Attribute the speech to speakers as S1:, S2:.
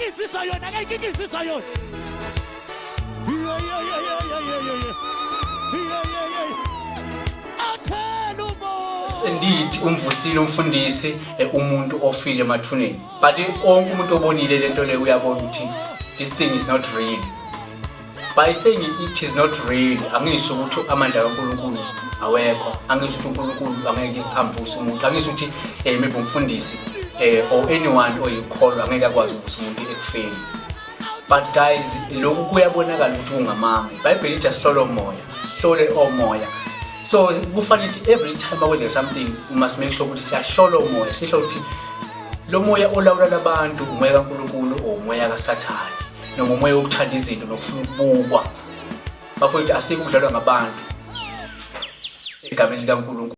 S1: ngikikisisa yona ngikikisisa yona
S2: Indeed umvusile umfundisi umuntu ofile emathuneni but onke umuntu obonile lento le uyabona ukuthi this thing is not real. By saying it is not real angisho ukuthi amandla kaNkulunkulu awekho, angisho ukuthi uNkulunkulu angeke amvuse umuntu, angisho ukuthi maybe umfundisi or anyone oyikholwa angeke akwazi ukuvusa umuntu ekufeni. But guys lokhu kuyabonakala ukuthi ungamanga. iBhayibheli lithi sihlole omoya, sihlole omoya. So kufanele every time akwenzeka something we must make sure ukuthi siyahlola umoya, sisho ukuthi lo moya olawula labantu umoya kaNkulunkulu or umoya kaSathane noma umoya wokuthanda izinto nokufuna ukubukwa. Bafowethu asikudlalwa ngabantu egameni likaNkulunkulu.